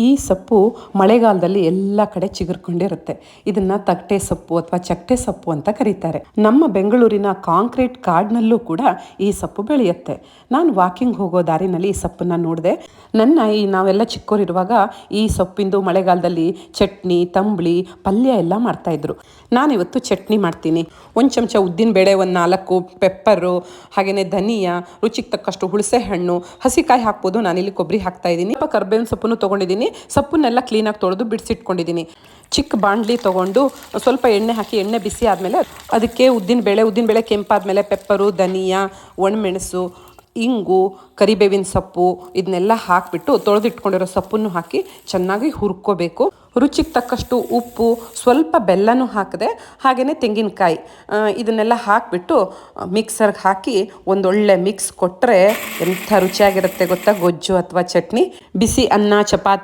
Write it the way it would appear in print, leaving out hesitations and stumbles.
ಈ ಸೊಪ್ಪು ಮಳೆಗಾಲದಲ್ಲಿ ಎಲ್ಲ ಕಡೆ ಚಿಗುರ್ಕೊಂಡಿರುತ್ತೆ. ಇದನ್ನ ತಗಟೆ ಸೊಪ್ಪು ಅಥವಾ ಚಟ್ಟೆ ಸೊಪ್ಪು ಅಂತ ಕರೀತಾರೆ. ನಮ್ಮ ಬೆಂಗಳೂರಿನ ಕಾಂಕ್ರೀಟ್ ಕಾಡ್ನಲ್ಲೂ ಕೂಡ ಈ ಸೊಪ್ಪು ಬೆಳೆಯುತ್ತೆ. ನಾನು ವಾಕಿಂಗ್ ಹೋಗೋ ದಾರಿನಲ್ಲಿ ಈ ಸೊಪ್ಪನ್ನ ನೋಡಿದೆ. ನಾವೆಲ್ಲ ಚಿಕ್ಕವರಿರುವಾಗ ಈ ಸೊಪ್ಪಿಂದು ಮಳೆಗಾಲದಲ್ಲಿ ಚಟ್ನಿ, ತಂಬಳಿ, ಪಲ್ಯ ಎಲ್ಲ ಮಾಡ್ತಾಯಿದ್ರು. ನಾನಿವತ್ತು ಚಟ್ನಿ ಮಾಡ್ತೀನಿ. ಒಂದು ಚಮಚ ಉದ್ದಿನ ಬೇಳೆ, ಒಂದು 4 ಪೆಪ್ಪರು, ಹಾಗೆಯೇ ಧನಿಯಾ, ರುಚಿಗೆ ತಕ್ಕಷ್ಟು ಹುಣಸೆ ಹಣ್ಣು, ಹಸಿಕಾಯಿ ಹಾಕ್ಬೋದು. ನಾನಿಲ್ಲಿ ಕೊಬ್ಬರಿ ಹಾಕ್ತಾ ಇದ್ದೀನಿ. ಸ್ವಲ್ಪ ಕರ್ಬೇವಿನ ಸೊಪ್ಪನ್ನು ತೊಗೊಂಡಿದ್ದೀನಿ. ಸೊಪ್ಪನ್ನೆಲ್ಲ ಕ್ಲೀನಾಗಿ ತೊಳೆದು ಬಿಡಿಸಿಟ್ಕೊಂಡಿದ್ದೀನಿ. ಚಿಕ್ಕ ಬಾಣಲಿ ತೊಗೊಂಡು ಸ್ವಲ್ಪ ಎಣ್ಣೆ ಹಾಕಿ, ಎಣ್ಣೆ ಬಿಸಿ ಆದಮೇಲೆ ಅದಕ್ಕೆ ಉದ್ದಿನ ಬೇಳೆ ಕೆಂಪಾದ್ಮೇಲೆ ಪೆಪ್ಪರು, ಧನಿಯಾ, ಒಣಮೆಣಸು, ಇಂಗು, ಕರಿಬೇವಿನ ಸೊಪ್ಪು ಇದನ್ನೆಲ್ಲ ಹಾಕಿಬಿಟ್ಟು ತೊಳೆದಿಟ್ಕೊಂಡಿರೋ ಸೊಪ್ಪನ್ನು ಹಾಕಿ ಚೆನ್ನಾಗಿ ಹುರ್ಕೋಬೇಕು. ರುಚಿಗೆ ತಕ್ಕಷ್ಟು ಉಪ್ಪು, ಸ್ವಲ್ಪ ಬೆಲ್ಲನೂ ಹಾಕಿದೆ, ಹಾಗೆಯೇ ತೆಂಗಿನಕಾಯಿ ಇದನ್ನೆಲ್ಲ ಹಾಕಿಬಿಟ್ಟು ಮಿಕ್ಸರ್ಗೆ ಹಾಕಿ ಒಂದೊಳ್ಳೆ ಮಿಕ್ಸ್ ಕೊಟ್ಟರೆ ಎಂಥ ರುಚಿಯಾಗಿರುತ್ತೆ ಗೊತ್ತಾ, ಗೊಜ್ಜು ಅಥವಾ ಚಟ್ನಿ. ಬಿಸಿ ಅನ್ನ, ಚಪಾತಿ